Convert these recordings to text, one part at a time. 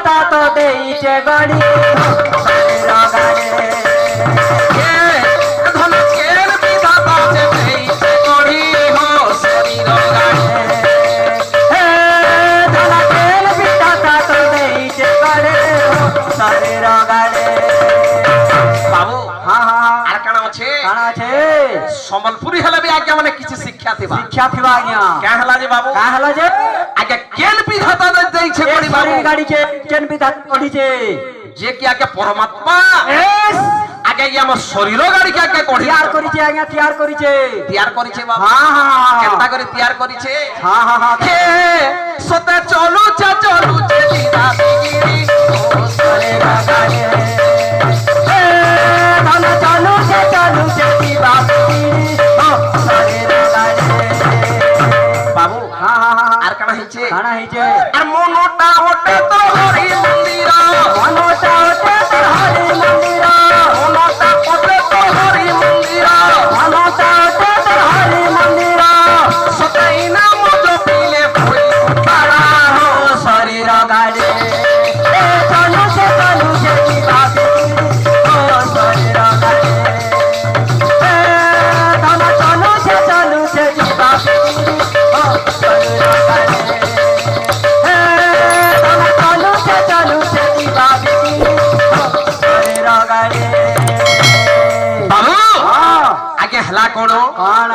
বিধাতা তো দেইছে গড়ি শরীর গাড়ে ধন কেন বিধাতা যে দেইছে গড়ি হো শরীর গাড়ে ধন কেন বিধাতা তো দেইছে গড়ে শরীর গাড়ে বাবু হ্যাঁ হ্যাঁ আর কাଣା আছে কাଣା আছে সম্বলপুরি হেলে বি আজ্ঞা মানে কিছু শিক্ষা থিবা শিক্ষা থিবা আজ্ঞা কা হেলা যে বাবু কা হলো যে আজ্ঞা কেন বিধাতা দেইছে গড়ি বাবু শরীর গাড়িছে কেন বিধাতা গড়িছে যে কি আজ্ঞা পরমাত্মা এস আগে কি আমার শরীর গাড়ি কে আগে গড়ি তৈয়ার করিছে আজ্ঞা তৈয়ার করিছে তৈয়ার করিছে বাবু হ্যাঁ হ্যাঁ কেনটা করে তৈয়ার করিছে হ্যাঁ হ্যাঁ হ্যাঁ হে সতে চলুছে দিদা দিগিরি ও শরীর গাড়ে ধন চলুছে দিবা ও শরীর গাড়ে বাবু হ্যাঁ হ্যাঁ হ্যাঁ আর কানা হইছে কানা হইছে আর মনটা ওটে তো হরি মন্দির মনটা ওঠে তোর হরি মন্দির মনটা ওটে তো হরি মন্দির মনটা ওঠে তোর হরি মন্দির সতেই নাম জপিলে ফুল পাড়া ও শরীর গাড়ে চলুছে দিবা ও শরীর গাড়ে ধন চলুছে দিবা ও শরীর গাড়ে ধন চলুছে দিবা ও শরীর গাড়ে বাবু হ্যাঁ আগে হেলা কোন কଣ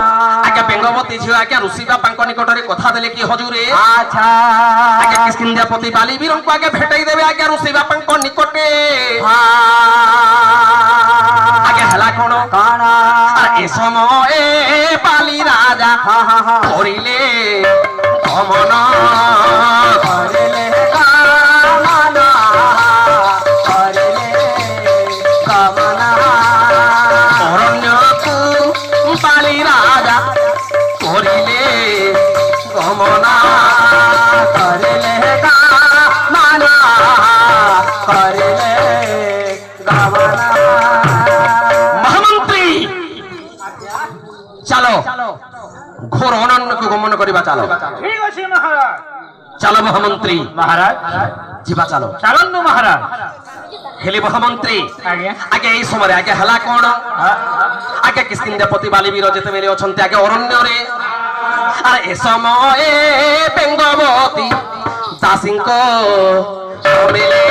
আগে বেঙ্গবতী ঝিও আগে ঋষি বাপাঙ্ক নিকটরে কথা দেলে কি হজুরে আচ্ছা আগে কিষ্কিন্ধ্যাপতি বালি বীরଙ୍କୁ আগে ভেটাই দেবে আগে ঋষি বাপাঙ্ক নিকটে আগে হেলা কোন কଣ আর এ সময়ে বালি রাজা হ্যাঁ হ্যাঁ হ্যাঁ করিলে গমন করিলে কামনা করিলে কামনা অরণ্যকু বালি রাজা করিলে গমন করিলে কামনা করিলে কামনা মহামন্ত্রী চালো ঘোর অনন্যকে গমন করিবা চালো ঠিক আছে মহারাজ চালো মহামন্ত্রী মহারাজ ଯିବା ଚାଲ ଚାଲନ୍ତୁ ମହାରାଜ ହେଲେ ମହାମନ୍ତ୍ରୀ ଆଜ୍ଞା ଆগে ଏଇ ସମୟରେ ଆগে ହେଲା କଣ ଆগে କିଷ୍କିନ୍ଧ୍ୟାପତି ବାଲିବୀର ଯେତେବେଳେ ଅଛନ୍ତି ଆগে ଅରଣ୍ୟରେ ଆରେ ଏ ସମୟରେ ବେଙ୍ଗବତୀ ଦାସୀଙ୍କ ମିଳେ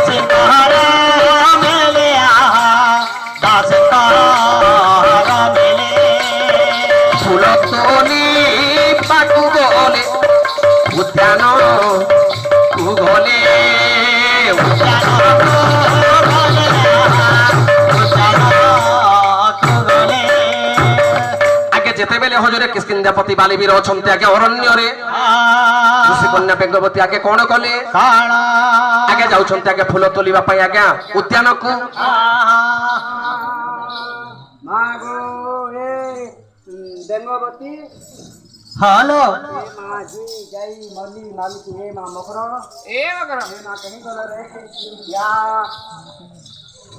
ସିଂହର ମେଲେ ଦାସଙ୍କର ମେଲେ ଫୁଲ ତୋଲି ପାକୁ ଗଲେ ଉଦ୍ୟାନ କୁ ଗଲେ ଆଗେ ଯେତେବେଳେ ହଜରେ କିଷ୍କିନ୍ଧ୍ୟାପତି ବାଲିବୀର ଅଛନ୍ତି ଆଗେ ଅରଣ୍ୟରେ ଋଷି କନ୍ୟା ବେଙ୍ଗବତୀ ଆଗେ କଣ କଲେ ଆଗେ ଯାଉଛନ୍ତି ଆଗେ ଫୁଲ ତୋଲିବା ପାଇଁ ଆଜ୍ଞା ଉଦ୍ୟାନକୁ ମାଗୋ ଏ ବେଙ୍ଗବତୀ ହ୍ୟାଲୋ ମାଝି ଯାଇ ମଲ୍ଲି ମାଲୁକୁ ଏ ମା ମକର ଏ ମକର ଏ ମା କହି ଗଲ ରେ ୟା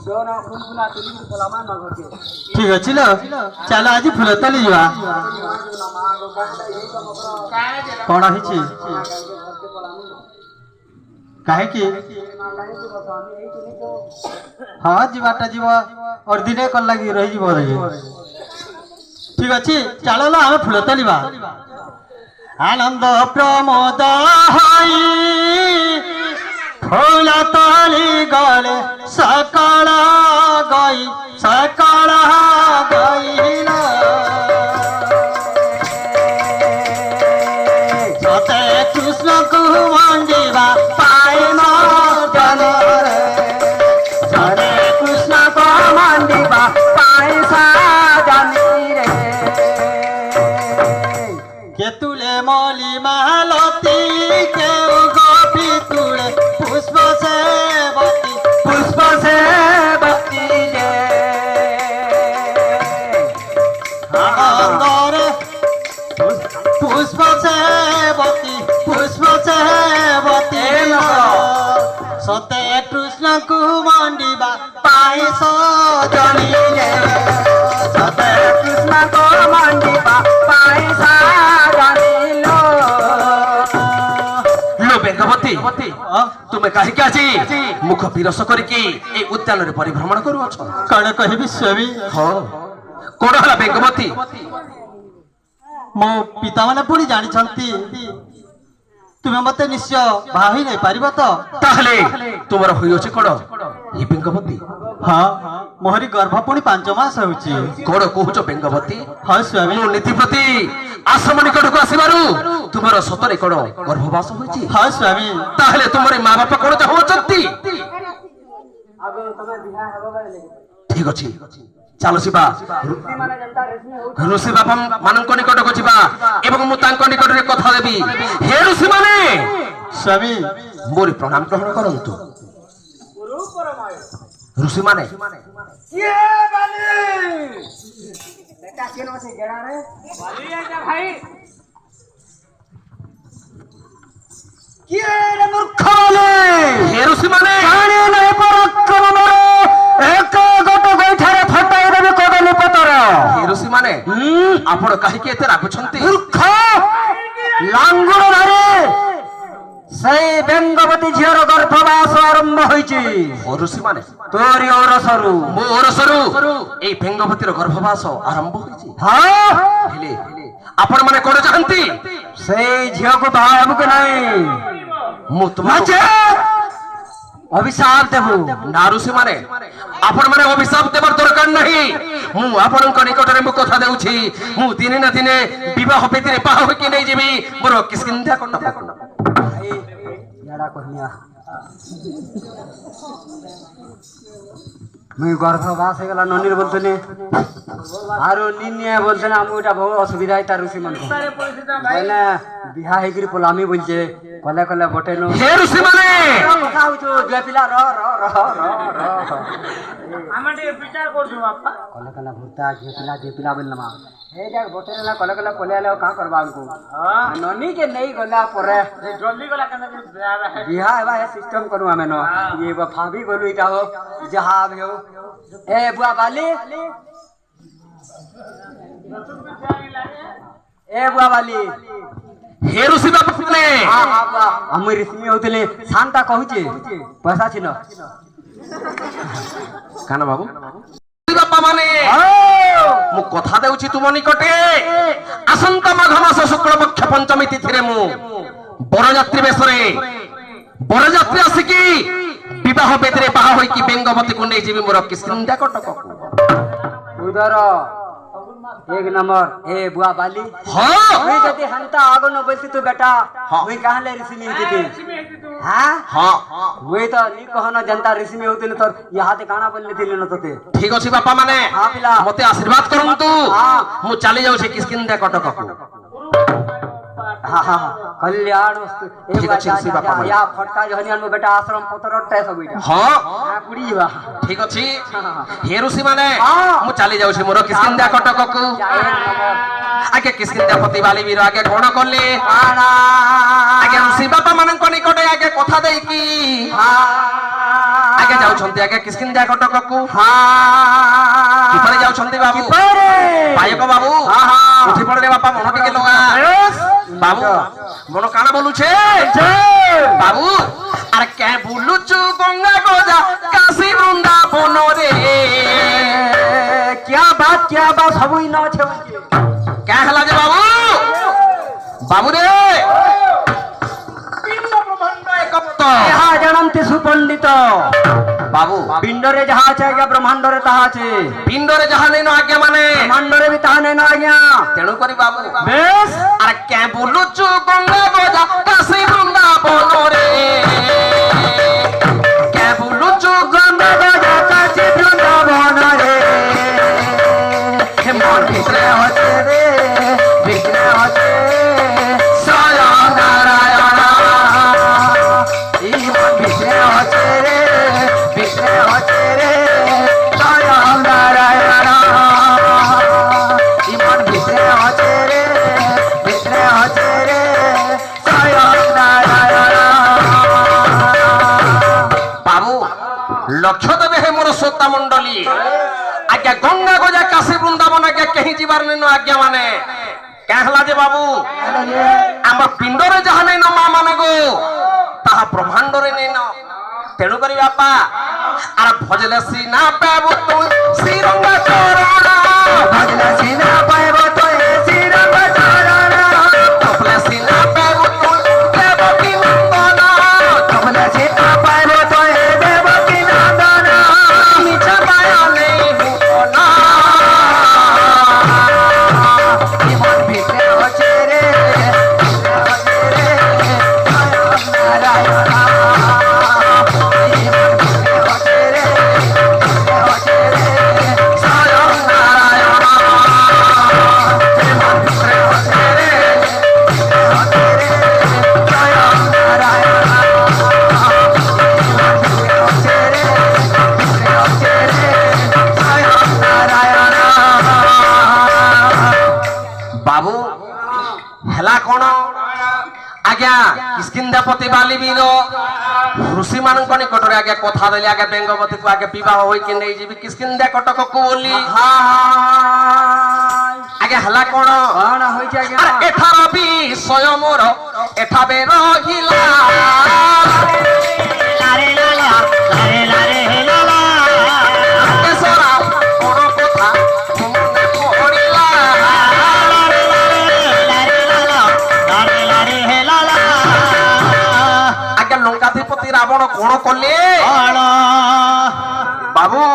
ଜୋନ ଫୁଲଫୁଲା ତୁଲିକି ପଲାମା ନ ଘଟେ ଠିକ ଅଛି ଲୋ ଚାଲ ଆଜି ଫୁଲ ତୋଲି ଯିବା ମାଗୋ କଷ୍ଟ ଏଇ ତ ମକର କଣ ହେଇଛି କାହିଁକି ହଁ ଯିବାଟା ଯିବ ଅର୍ଦିନେ କଲ ଲାଗି ରହିଯିବ ଠିକ ଅଛି ଚାଲ ଲୋ ଆମେ ଫୁଲ ତୋଲିବା ଆନନ୍ଦ ପ୍ରମୋଦ ହୋଇ ଫୁଲ ତୋଳି ଗଲେ ସକାଳ ଗଇଲ ସତେ କୃଷ୍ଣକୁ ମଞ୍ଜିବା ପାଏ ମନରେ ହରେ କୃଷ୍ଣ କମାଣ୍ଡିବା ପାଇସା ଜାନିରେ কেতুলে মলি মালতী কেউ গোপী তুলে পুষ্প সেবতী পুষ্প সেবতী যে আনন্দরে পুষ্প সেবতী সতে কৃষ্ণକୁ মন্ডিবা পাই সজনীরে সতে কৃষ্ণ কমান্ডিবা পাইসা জানিলো লো বেঙ্গবতী ବେଙ୍ଗବତୀ ତୁମେ କାହିଁକି ଆଜି ମୁଖ ବିରସ କରିକି এই ଉଦ୍ୟାନରେ ପରିଭ୍ରମଣ କରୁଅଛ? କଣ କହିବି ସ୍ୱାମୀ? ହଁ କଣ ହେଲା ବେଙ୍ଗବତୀ? ମୋ ପିତାମାନେ ପୁଣି ଜାଣିଛନ୍ତି ତୁମେ ମତେ ନିଶ୍ଚୟ ବାହା ହୋଇ ନେଇପାରିବ ତ? ତାହେଲେ ତୁମର ହୋଇଅଛି କଣ এই ବେଙ୍ଗବତୀ? ହଁ ମୋହରି ଗର୍ଭ ପୁଣି 5 ମାସ ହେଉଛି। କଣ କହୁଛ ବେଙ୍ଗବତୀ? ହଁ ସ୍ୱାମୀ। ମୁଁ ନୀତି ପ୍ରତି ଆଶ୍ରମ ନିକଟକୁ ଆସିବାରୁ ତୁମର ସତରେ କଣ ଗର୍ଭବାସ ହୋଇଛି? ହଁ ସ୍ୱାମୀ। ତାହେଲେ ତୁମର ମା ବାପା କଣ ଚାହୁଁଛନ୍ତି? ଆଗ ତମେ ବିହା ହେବ ବେଲେ ଠିକ ଅଛି ଚାଲ ଯିବା ମାନେ ଯେନ୍ତା ରେଶମି ହଉ ଋଷି ବାପା ମାନଙ୍କ ନିକଟକୁ ଯିବା ଏବଂ ମୁଁ ତାଙ୍କ ନିକଟରେ କଥା ଦେବି। ହେ ଋଷି ମାନେ ସ୍ୱାମୀ ମୋର ପ୍ରଣାମ ଗ୍ରହଣ କରନ୍ତୁ। ଋଷି ମାନେ କିଏ ବାଲି ବେଟା କେନ ଅଛି ଗେଡାରେ ବାଲି ଆजा ଭାଇ କିଏ ରେ ମୂର୍ଖ ବାଲି ହେ ଋଷି ମାନେ ଜାଣି ନାହିଁ ପରାକ୍ରମରେ ଏକ ଗୋଟ ଗୋଇଠାରେ ଫଟାଇ ଦେବେ କଦଳୀ ପତର। ହେ ଋଷି ମାନେ ଆପଣ କାହିଁକି ଏତେ ରାଗୁଛନ୍ତି? ମୂର୍ଖ ଲାଙ୍ଗୁଳ ଧରି ସେଇ ବେଙ୍ଗବତୀ ଝିଅର ଗର୍ଭବାସ ଆରମ୍ଭ ହୋଇଛି ଓ ଋଷି ମାନେ ତୋରି ଔରସରୁ। ମୋ ଓରସରୁ এই ବେଙ୍ଗବତୀର ଗର୍ଭବାସ ଆରମ୍ଭ ହୋଇଛି। ହଁ ହେଲେ ଆପଣ ମାନେ କଣ ଚାହାନ୍ତି? ସେଇ ଝିଅକୁ ବାହା ହେବୁ କି ନାହିଁ? ମୁଁ ତୁମକୁ ଅଭିଶାପ ଦେବୁ। ନା ଋଷି ମାନେ ଆପଣ ମାନେ ଅଭିଶାପ ଦେବାର ଦରକାର ନାହିଁ। ମୁଁ ଆପଣଙ୍କ ନିକଟରେ ମୁଁ କଥା ଦେଉଛି ମୁଁ ଦିନେ ନା ଦିନେ ବିବାହ ବେଦୀରେ ବାହା ହୋଇକି ନେଇଯିବି ମୋର କିସ୍କିନ୍ଧା କଣ୍ଡ। মুই গর্ভবাস হয়ে গেল ননির বলতেনি আর নিয়ে বলছে না আমি ওটা বহু অসুবিধা তার ঋষি মানুষ বলে বিহা হয়েকি পলামি বলছে কলে কলে বটে নো হে ঋষি মানে কথা হইছো দুই পিলা র র র র র আমি ଟିକେ বিচার করছু বাপা কলে কলে ভূতা দুই পিলা বললাম এই দেখ বটে না কলে কলে কলে আলে কাঁ করবা আমকু ননি কে নেই গলা পরে জলদি গলা কেন বিহা এবা হে সিস্টেম করু আমি ন ये भाभी बोलू इटा हो जहां भी हो ए बुआ बाली ए बुआ बाली হে ঋষি মানে हां हां बुआ हम ऋषि होतले शांता कहूचे पैसा छिनो কানা বাবু বাপা মানে ମୁଁ କଥା ଦେଉଛି ତୁମ ନିକଟେ ଆସନ୍ତା ମାଘ ମାସ ଶୁକ୍ଳପକ୍ଷ ପଞ୍ଚମୀ ତିଥିରେ ମୁଁ ବରଯାତ୍ରୀ ବେଶରେ ବରଯାତ୍ରୀ ଆସିକି ବିବାହ ବେଦୀରେ ବାହା ହୋଇକି ବେଙ୍ଗବତୀକୁ ନେଇଯିବି ମୋର କିସ୍କିନ୍ଧା କଟକକୁ। उधर एक नंबर ए बुआ बाली ହଁ मुई जदी हंता आगो न बोलती तू बेटा मुई कहां ले ऋषि नहीं थी हां ହଁ मुई तो नी कहन जनता ऋषि में होतले तो यहां ते काना बोलले थिले न तते ଠିକ ଅଛି ବାପା ମାନେ ହଁ ପିଲା। ମତେ ଆଶୀର୍ବାଦ କରନ୍ତୁ ହଁ। ମୁଁ ଚାଲି ଯାଉଛି କିସ୍କିନ୍ଧା କଟକକୁ। हां हां कल्याण वस्तु ए ठीक बुआ अच्छे से बापा बोले। या फटका जहनियन में बेटा आश्रम पतरटे सब इटा ହଁ हां कुड़ी बा ଠିକ ଅଛି ହେ ଋଷି ମାନେ ହଁ। ମୁଁ ଚାଲି ଯାଉଛି ମୋର କିସ୍କିନ୍ଧା କଟକକୁ। ଆଜ୍ଞା କିସ୍କିନ୍ଧା ପତି ବାଲି ବୀର ଆଜ୍ଞା କଣ କଲେ आना ଆଜ୍ଞା ଋଷି ବାପା ମାନଙ୍କ ନିକଟେ ଆଜ୍ଞା କଥା ଦେଇକି ଆଜ୍ଞା ଯାଉଛନ୍ତି ଆଜ୍ଞା କିସ୍କିନ୍ଧା କଟକକୁ। କିପରି ଯାଉଛନ୍ତି ବାବୁ? ପାୟକ ବାବୁ ଉଠି ପଡରେ ବାପା ମନ ଟିକେ ଲଗା ବାବୁ ମନ କାଣା ବୋଲୁଛେ ବାବୁ ଆରେ କେ ବୁଲୁଛୁ ଗଙ୍ଗା ଗଜା କାଶୀ ବୃନ୍ଦାବନରେ क्या बात सब ही न छे କେ ହେଲା ଯେ ବାବୁ ବାବୁ ରେ ପିଣ୍ଡ ବ୍ରହ୍ମାଣ୍ଡ ଏକତ୍ତ यहाँ जनंती सुपंडित ବାବୁ पिंडरे जहाँ छे आज्ञा ब्रह्मांडरे ताहा छे ପିଣ୍ଡରେ ଯାହା ନେଇନ ଆଜ୍ଞା ମାନେ ब्रह्मांडरे भी ताहा नहीं न आज्ञा ତେଣୁ କରି ବାବୁ बेस ଆରେ କେ ବୁଲୁଛୁ ଗଙ୍ଗା ଗଜା କାଶୀ ବୃନ୍ଦାବନରେ କେ ବୁଲୁଛୁ गंगा गजा काशी वृंदावन रे हे मन ভিতরে হচ্ছে রে विघ्न होते স্বয়ং নারায়ণ ई मन विघ्न होते रे विघ्न होते रे स्वयं नारायण ई मन विघ्न होते रे विघ्न होते रे स्वयं नारायण বাবু লক্ষ্য দেবে হে মোর শ্রোতা মন্ডলী আজ্ঞা গঙ্গা গজা কাশী বৃন্দাবন আজ্ঞা কেহি যাবার নেন আজ্ঞা মানে কে হলা যে বাবু আমার পিণ্ডরে যাহা নেই মা মানে গো ତାହା ବ୍ରହ୍ମାଣ୍ଡରେ ନେଇନ ତେଣୁ କରି ବାପା ଆର ଭଜଲେ ସିନା ପାଇବ ତୁ ଶ୍ରୀରଙ୍ଗ ଚରଣ ଭଜଲେ ସିନା ପାଇବ ତୁ ଶ୍ରୀରଙ୍ଗ ଚରଣ ତପଲେ ସିନା ପାଇବ ତୁ ଦେବକୀ ନନ୍ଦନ ତପଲେ ସିନା ପାଇବ ତୁ ଦେବକୀ ନନ୍ଦନ ମିଛ ପାୟ ନେଇ ଭୁବନ জীবন ভিতরে হচ্ছে রে নারায়ণ জীবন ভিতরে হচ্ছে রে স্বয়ং নারায়ণ জীবন ভিতরে হচ্ছে রে স্বয়ং নারায়ণ জীবন ভিতরে হচ্ছে রে স্বয়ং নারায়ণ বাবু হেলা কোন আজ্ঞা কিষ্কিন্ধাপতি বালিবীর ঋষি ମାନଙ୍କ ନିକଟରେ ଆଜ୍ଞା କଥା ଦେଲି ଆଜ୍ଞା ବେଙ୍ଗବତୀକୁ ଆଜ୍ଞା ବିବାହ ହୋଇକି ନେଇଯିବି କିଷ୍କିନ୍ଧା କଟକକୁ ବୋଲି ଆଜ୍ଞା ହେଲା କଣ କଣ ହୋଇଛି ଆଜ୍ଞା ଆରେ ଏଠାର ବିଷୟ ମୋର ଏଠାରେ ରହିଲା କେଶରା କଣ କଥା ମନେ ପଡ଼ିଲା ଆଜ୍ଞା ଲଙ୍କାଧିପତି ରାବଣ କଣ କଲେ ବାବୁ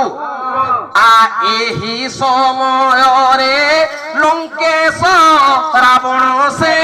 ଏହି ସମୟରେ ଲଙ୍କେଶ ରାବଣ ସେ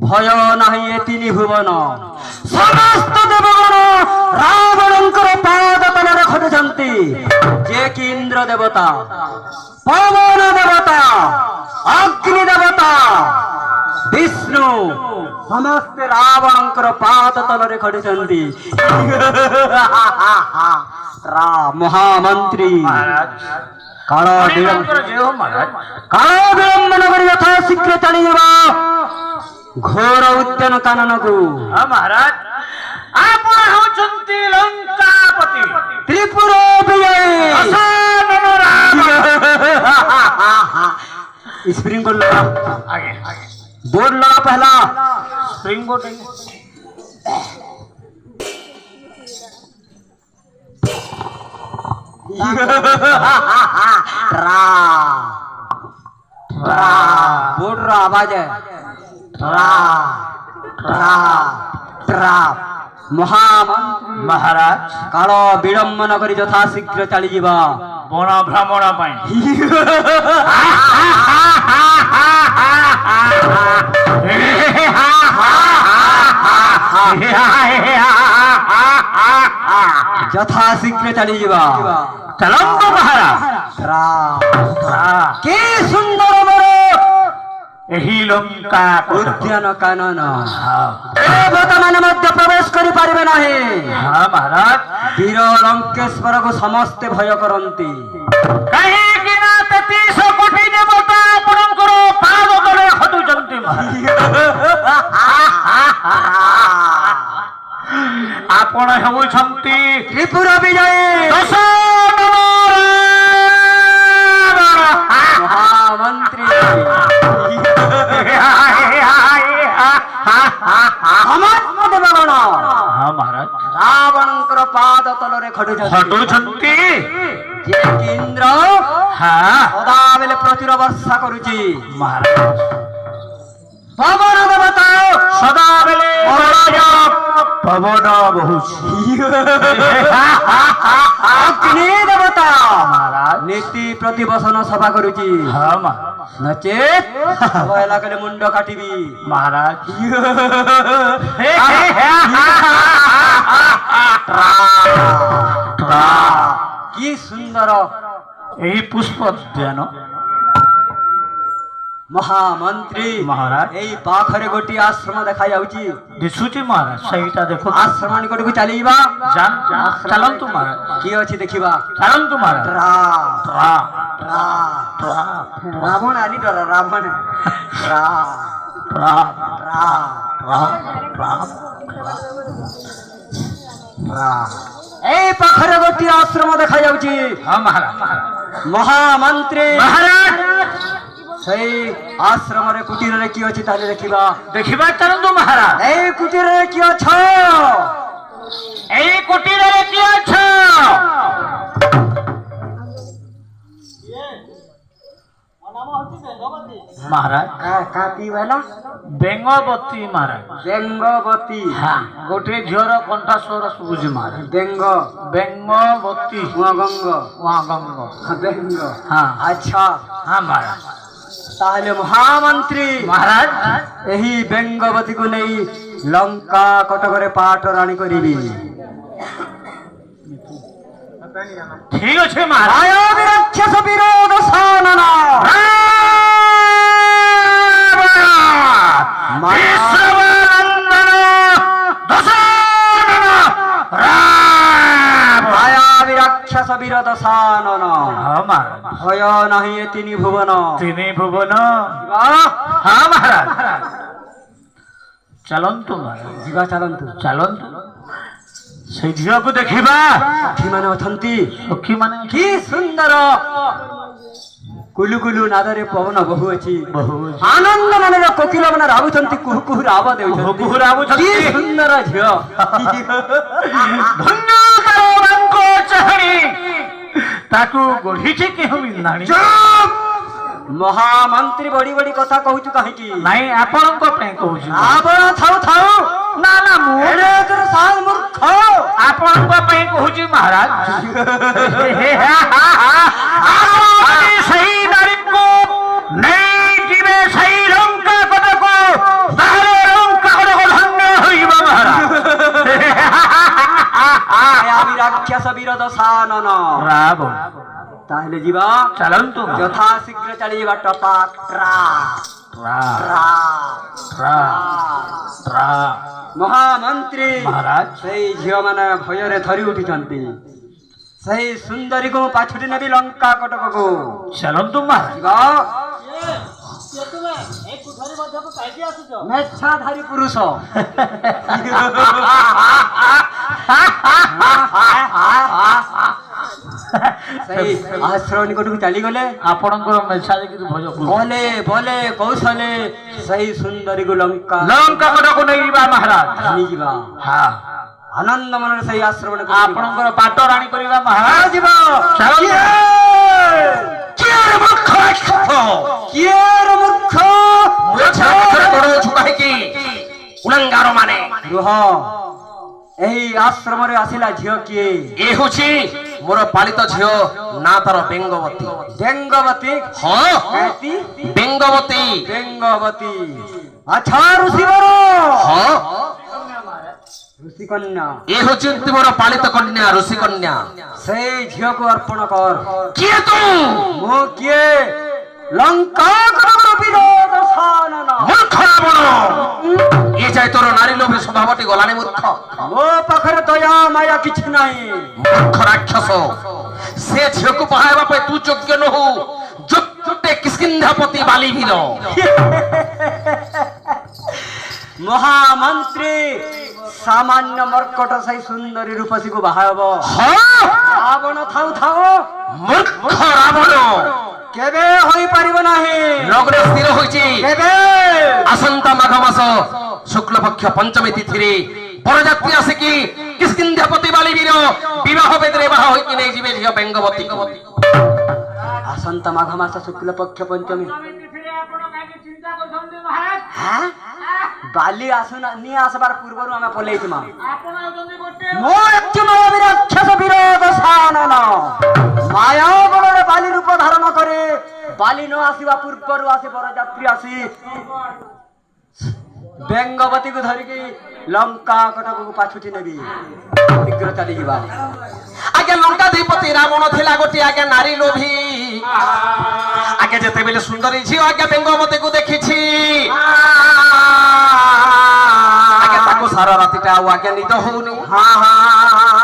ভয় নাহি এ তিনি ভুবন সমস্ত দেবগণ রাবণঙ্কর পাদ তলে খোঁজନ୍ତି যে কি ইন্দ্র দেবতা পবন দেবতা অগ্নি দেবতা বিষ্ণু ସମସ୍ତେ ରାବଣଙ୍କର ପାଦ ତଳରେ ଖୋଜନ୍ତି ମହାମନ୍ତ୍ରୀ କାଳ ବିଳମ୍ବନ କରି ଯଥା ଶୀଘ୍ର ଚାଲିଯିବା ଘୋର ଉଦ୍ୟାନ କାନନକୁ ମହାରାଜ ଆପଣ ହେଉଛନ୍ତି ଲଙ୍କାପତି ତ୍ରିପୁର ବିଜୟୀ स्प्रिंग बोर्ड लगा आगे बोर्ड लगा पहला स्प्रिंग बोर्ड बोर्ड रा आवाज है महामंत्री महाराज काल विडंबन करी यथा शीघ्र चली जीवा बण भ्रमण पाई यथा शीघ्र चली जीवा चलंग महाराज के सुंदर मोर एही लंका उद्यान कानन देवता मान मध्य प्रवेश करि पारिबे नाही हाँ महाराज वीर लंकेश्वर को समस्ते भय करंती कहीं कि ना 33 कोटी देवता आपनकर पाद तले खटुचंती आपण हेउछंती त्रिपुर विजय महामंत्री देवगण हाँ महाराज रावणकर पाद तलरे खटुचंती खटुचंती হ্যাঁ ସଦାବେଳେ ପ୍ରଚୁର ବର୍ଷା କରୁଛି। মহারাজ ପବନ ଦେବତା সদাবেলে পবন বহুছি ଅଗ୍ନି ଦେବତା মহারাজ ନୀତି ପ୍ରତିବସନ ସଭା କରୁଛି। হ্যাঁ মহারাজ ନଚେତ୍ ଅବହେଳା କଲେ ମୁଣ୍ଡ କାଟିବି। মহারাজ କି ସୁନ୍ଦର এই পুষ্প উদ্যান ମହାମନ୍ତ୍ରୀ মহারাজ ଏଇ ପାଖରେ ଗୋଟିଏ ଆଶ୍ରମ ଦେଖାଯାଉଛି। দিশুচি মহারাজ সেইটা দেখো ଆଶ୍ରମ ନିକଟକୁ ଚାଲିଯିବା। যান চালন্তু মহারাজ କିଏ ଅଛି ଦେଖିବା। চালন্তু মহারাজ ରା ত্রা ରା ত্রা ରାବଣ ଆନି ଡର ରାବଣ ରା ত্রা ରା ত্রা ত্রা ରା ଏଇ ପାଖରେ ଗୋଟିଏ ଆଶ୍ରମ ଦେଖାଯାଉଛି। হ্যাঁ মহারাজ ମହାମନ୍ତ୍ରୀ মহারাজ ସେଇ ଆଶ୍ରମରେ କୁଟୀରରେ କିଏ ଅଛି ତାହେଲେ ଦେଖିବା। দেখিবা চালন্তু মহারাজ ଏଇ କୁଟୀରରେ କିଏ ଅଛ। এই কুটিরে কি আছে মহারাজ କାତି ବେଲା বেঙ্গবতী মহারাজ ବେଙ୍ଗବତୀ হ্যাঁ গোটে ঝিওর কণ্ঠস্বর শুভুজি মহারাজ ବେଙ୍ଗ বেঙ্গবতী ଗଙ୍ଗ গঙ্গ ବେଙ୍ଗ হ্যাঁ ଆଚ୍ଛା হ্যাঁ মহারাজ ତାହେଲେ ମହାମନ୍ତ୍ରୀ মহারাজ ଏହି ବେଙ୍ଗବତୀକୁ ନେଇ ଲଙ୍କା କଟକରେ ପାଟ ରାଣୀ କରିବି। ঠিক আছে মহারাজ ଆୟ ରାକ୍ଷସ ବିରୋଧ ସାନନ ମାୟାବୀ ରାକ୍ଷସ ବିରୋଧ ସାନନ হ্যাঁ মহারাজ ଭୟ ନାହିଁ ଏ ତିନି ଭୁବନ। তিনি ଭୁବନ ଯିବା হ্যাঁ মহারাজ ଚାଲନ୍ତୁ ମହାରାଜ ଯିବା ଚାଲନ୍ତୁ। ଚାଲନ୍ତୁ সেই ଝିଅକୁ ଦେଖିବା ସଖୀମାନେ ଅଛନ୍ତି। ସଖୀ ମାନେ କି ସୁନ୍ଦର କୁଲୁ କୁଲୁ ନାଦରେ ପବନ ବହୁଅଛି। ବହୁ ଆନନ୍ଦ ମନରେ କୋକିଲ ମାନେ ରାବୁଛନ୍ତି କୁହୁ କୁହୁ ରାବ ଦେଉଛନ୍ତି। କୁହୁ ରାବୁଛନ୍ତି। କି ସୁନ୍ଦର ଝିଅ ଧନ୍ୟ ତାର ରଙ୍ଗ ଚାହାଣି ତାକୁ ଗଢିଛି କେଉଁ ବିନ୍ଧାଣି ମହାମନ୍ତ୍ରୀ ବଡି ବଡି କଥା କହୁଛୁ କାହିଁକି। ନାଇଁ ଆପଣଙ୍କ ପାଇଁ କହୁଛି ଆପଣ ଥାଉ ଥାଉ ନା ନା ମୁଁ ଏଡ଼େ ଏକରେ ସାଲ ମୂର୍ଖ ଆପଣଙ୍କ ପାଇଁ କହୁଛି ମହାରାଜ ଆପଣ ସେଇ ନାରୀକୁ ନେଇଯିବେ ସେଇ ଲଙ୍କା କଟକୁ ତାହେଲେ ଲଙ୍କା କଟକ ଧନ୍ୟ ହୋଇବ ମହାରାଜ ମାୟାବୀ ରାକ୍ଷସ ବିରୋଧ ସାନନ ରାବଣ ତାହେଲେ ଯିବା ଚାଲନ୍ତୁ ଯଥା ଶୀଘ୍ର ଚାଲିଯିବା ଟପାକ ଟ୍ରା ରା ଟ୍ରା ରା ରା ମହାମନ୍ତ୍ରୀ ମହାରାଜ ସେଇ ଝିଅ ମାନେ ଭୟରେ ଥରି ଉଠିଛନ୍ତି। ସେଇ ସୁନ୍ଦରୀକୁ ପାଛୁଟି ନେବି ଲଙ୍କା କଟକକୁ। ଚାଲନ୍ତୁ ମହାରାଜ ଯିବା ମେଚ୍ଛାଧାରୀ ପୁରୁଷ ସେଇ ଆଶ୍ରମ ନିକଟକୁ ଚାଲିଗଲେ। ଆପଣଙ୍କର ମେଛା ଦେଖିକି ଭଜ ବଲେ ବଲେ କୌଶଲେ ସେଇ ସୁନ୍ଦରୀକୁ ଲଙ୍କା ଲଙ୍କା କଟକୁ ନେଇଯିବା ମହାରାଜ ନେଇଯିବା। ହଁ ଆନନ୍ଦ ମନରେ ସେଇ ଆଶ୍ରମ ଆପଣଙ୍କର ବାଟ ରାଣୀ କରିବା ମହାରାଜ ଯିବ। ଚାଲନ୍ତୁ। କିଏ ମୂର୍ଖ ରାକ୍ଷସ କିଏ ରେ ମୂର୍ଖ ଗୋଡଉଛୁ କାହିଁକି କୁଳାଙ୍ଗାର ମାନେ ରୁହ। ଏହି ଆଶ୍ରମରେ ଆସିଲା ଝିଅ କିଏ। ଏ ହେଉଛି ମୋର ପାଳିତ ଝିଅ ନା ତାର ବେଙ୍ଗବତୀ ବେଙ୍ଗବତୀ ହଁ କେତି ବେଙ୍ଗବତୀ ବେଙ୍ଗବତୀ ଆଚ୍ଛା ଋଷିବର ହଁ ଋଷି କନ୍ୟା ଏ ହେଉଛନ୍ତି ମୋର ପାଳିତ କନ୍ୟା ଋଷି କନ୍ୟା ସେଇ ଝିଅକୁ ଅର୍ପଣ କର। କିଏ ତୁ ମୁଁ କିଏ ଲଙ୍କା ବିରୋଧ ସାନନ ମୂର୍ଖ ରାବଣ ଏ ଯାଏ ତୋର ନାରୀ ଲୋଭୀ ସ୍ୱଭାବଟି ଗଲାଣି ମୂର୍ଖ ମୋ ପାଖରେ ଦୟା ମାୟା କିଛି ନାହିଁ। ମୂର୍ଖ ରାକ୍ଷସ ସେ ଝିଅକୁ ବାହା ହେବା ପାଇଁ ତୁ ଯୋଗ୍ୟ ନହୁ ଯୋଗ୍ୟଟେ କିଷ୍କିନ୍ଧାପତି ବାଲିବୀର ମହାମନ୍ତ୍ରୀ ସାମାନ୍ୟ ମର୍କଟ ସେଇ ସୁନ୍ଦରୀ ରୂପସୀକୁ ବାହା ହେବ। ହଁ ରାବଣ ଥାଉ ଥାଉ ମୂର୍ଖ ରାବଣ କେବେ ହୋଇପାରିବ ନାହିଁ। ଲଗ୍ନ ସ୍ଥିର ହୋଇଛି କେବେ ଆସନ୍ତା ମାଘ ମାସ ଶୁକ୍ଳ ପକ୍ଷ ପଞ୍ଚମୀ ତିଥିରେ ବରଯାତ୍ରୀ ଆସିକି କିଷ୍କିନ୍ଧାପତି ବାଲିବୀର ବିବାହ ବେଦରେ ବାହା ହୋଇକି ନେଇଯିବେ ଝିଅ ବେଙ୍ଗବତୀ। ଆସନ୍ତା ମାଘ ମାସ ଶୁକ୍ଳ ପକ୍ଷ ପଞ୍ଚମୀ। হ্যাঁ বালি আসুনি আসবার পূর্বরু আমি পলাইছিমা মো একটি মায়াবী রাক্ষস বিরোধ সানন মায়া বলরে বালি রূপ ধারণ করে বালি ন আসিবা পূর্বরু আসি বরযাত্রী আসি বেঙ্গবতীকে ধরিকি লঙ্কা কটকକୁ পাছুটি নেবি শীঘ্র চালি ଯିବା। আগে লঙ্কাধিপতি রাবণ থিলা গোটি আগে নারী লোভী আগে যেতেবেলে সুন্দরী ঝিও আগে বেঙ্গবতীকে দেখিছি আগে তাকে সারা রাতিটা ଆଉ আগে নিদ হউনি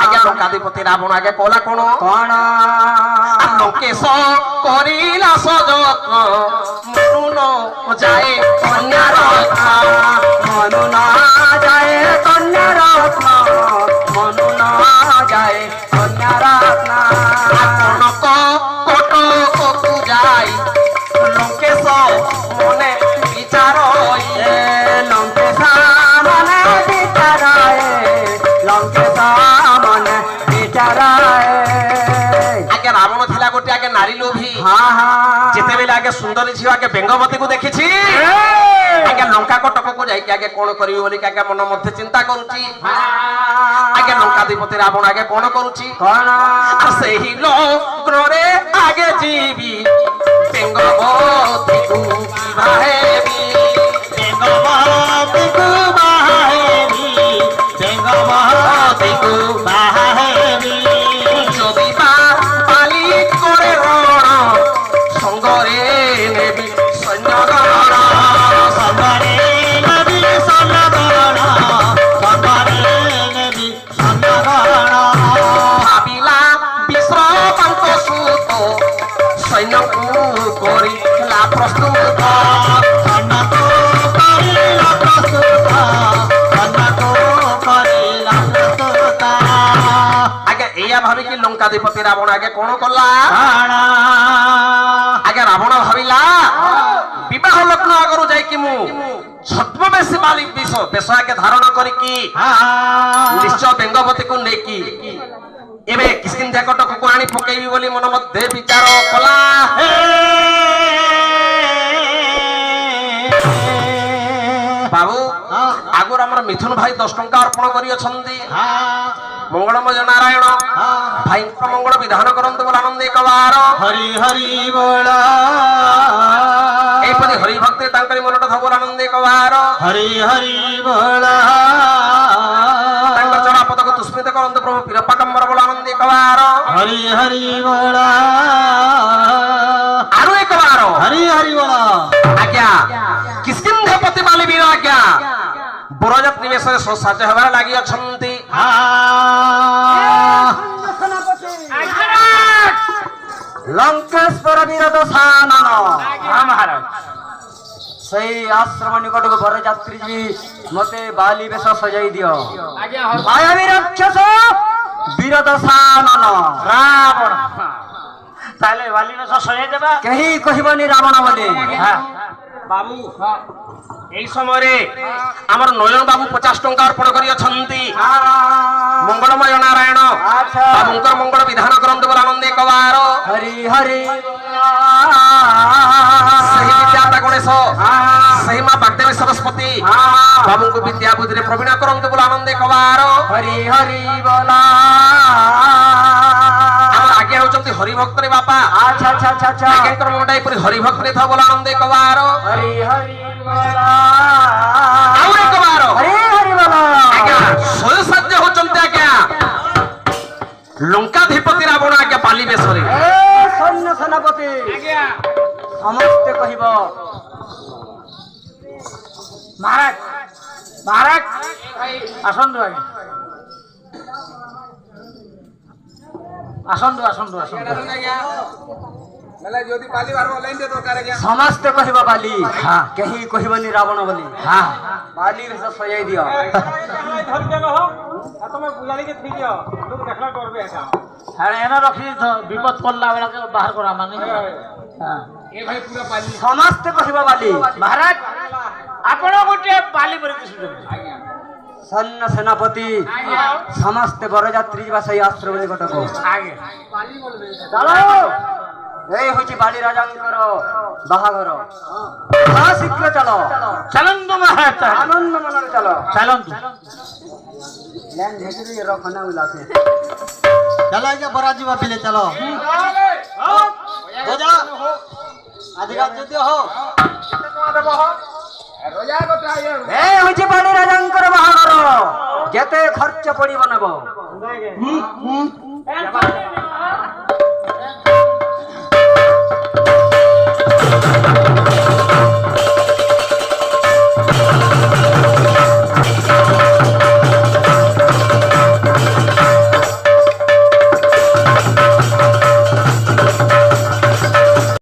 আগে লঙ্কাধিপতি রাবণ আগে কলা কোন কোন লঙ্কেশ করিলা সযত্ন মনু ন যায় কন্যার মনু না যায় কন্যা রত্ন মনু না যায় কন্যা রত্ন কনক কটকু যাই লঙ্কেশ মনে বিচার লঙ্কেশা মনে বিচারায় লঙ্কেশা মনে বিচারায় আগে রাবণ থিলা গোটে আগে নারী লোভী হ্যাঁ হ্যাঁ যেতেবেলে আগে সুন্দরী ঝিও আগে বেঙ্গবতীকে দেখিছি আগে লঙ্কা কটকକୁ ଯାଇକି আগে কোন করিবি বলি আগে মন মধ্যে চিন্তা করুছি আগে লঙ্কাধিপতি রাবণ আগে কোন করুছি কোন আর সেই লগ্ନରେ আগে ଯିବି বেঙ্গবতীକୁ বিবাহেবি বেঙ্গবতীକୁ বাহেবি বেঙ্গবতীକୁ বাহেবি যদি বা পালি করে রণ সঙ্গরে নেবি সৈন্যগণ সঙ্গরে নেবি সন্নগণ সঙ্গরে নেবি সন্নগণ ভাবিলা বিশ্রমান্ত সুত সৈন্যକୁ କରିଲା ପ୍ରସ୍ତୁତ সন্নকু করিলা প্রস্তুত সন্নকু করিলা প্রস্তুত আগে এইয়া ভাবিকি লঙ্কাধিপতি রাবণ আগে কোন কলা প্রাণ আগে রাবণ ভাবিলা বিবাহ লগ্ন আগରୁ ଯାଇକି ମୁଁ ছদ্মবেশী বালি বেশ আগে ধারণ করিকি নিশ্চয় বেঙ্গবতীକୁ নেইকি এবে কিষ্কিন্ধ্যা কটকକୁ আনি পকেইবি বলি মন মধ্যে বিচার কলা বাবু আগর আমার মিথুন ভাই 10 টঙ্কা অর্পণ করি অছন্তি মঙ্গলময় নারায়ণ ভাই মঙ্গল বিধান করন্তু বলে আনন্দে কবার হরি হরি বল এইপরি হরি ভক্তি তাঙ্করি মনটা থবর আনন্দে কবার হরি হরি বল তাঙ্ক চরণ পদক তুষ্পিত করন্তু প্রভু পিরপাকম্বর বলে আনন্দে কবার হরি হরি বল আরো একবার হরি হরি বল আজ্ঞা কিষ্কিন্ধ্যপতি বালি বীর আজ্ঞা বরযাত্রী বেশরে সাজ হবার লাগি অছন্তি লঙ্কেশ্বর বিরোধ সানন মহারাজ সেই আশ্রম নিকটକୁ বরযাত্রী জি মতে বালি বেশ সজাই দিও আজ্ঞা মায়াবী রাক্ষস বিরোধ সানন রাবণ তাহলে বালি বেশ সজাই দেবা কেহি কহিবনি রাবণ বলে বাবু এই সময়ে আমার নয়ন বাবু 50 টঙ্কা অর্পণ করি অছন্তি মঙ্গলময় নারায়ণ আচ্ছা বাবুঙ্কর মঙ্গল বিধান করন্তু বলে আনন্দে কবার হরি হরি সেই বিদ্যাতা গণেশ সেই মা বাগদেবী সরস্বতী বাবুঙ্কু বিদ্যা বুদ্ধিরে প্রবীণ করন্তু বলে আনন্দে কবার হরি হরি বলা আমার আগে হচ্ছন্তি হরিভক্তরে বাপা আচ্ছা আচ্ছা আচ্ছা আচ্ছা আজ্ঞাঙ্কর মনটা এপরি হরিভক্তরে থাও বলে আনন্দে কবার হরি হরি বলা আউ একবার হরি হরি বলা আজ্ঞা স্বয়ং সাধ্য হচ্ছন্তি আজ্ঞা লঙ্কাধিপতি রাবণ আজ্ঞা পালি বেশরে এ সৈন্য সেনাপতি আজ্ঞা সমস্তে কহিব মহারাজ মহারাজ আসন্তু আগে আসন্তু আসন্তু আসন্তু ସମସ୍ତେ କହିବ ବାଲି କେହି କହିବନି ରାବଣ ବୋଲି ବାଲି ବେଶ ସଜାଇ ଦିଅ এনে রখি বিপদ পড়লা বেড়াকে বাহার করা মানে ସମସ୍ତେ କହିବ ବାଲି মহারাজ ଆପଣ ଗୋଟେ ବାଲି ପରି ଦିଶୁଛନ୍ତି ସୈନ୍ୟ ସେନାପତି ସମସ୍ତେ ବରଯାତ୍ରୀ ଯିବା ସେଇ ଆଶ୍ରମ ନିକଟକୁ ଆଜ୍ଞା ଚାଲ এই হচ্ছে বালি রাজাঙ্কর বাহাঘর। হ্যাঁ শীঘ্র চলো, ଚାଲନ୍ତୁ ମହାରାଜ আনন্দ মନରେ চলো। ଚାଲନ୍ତୁ ল্যান্ড হেঁটে রখনা উল্লাসে চলো আজ্ঞা বরা ଯିବା ପିଲେ ଚାଲ ଅଧିକା ଯଦି ହଉ এই হচ্ছে বালি রাজাঙ্কর বাহাঘর, যেতে খরচ পড়িব নেব।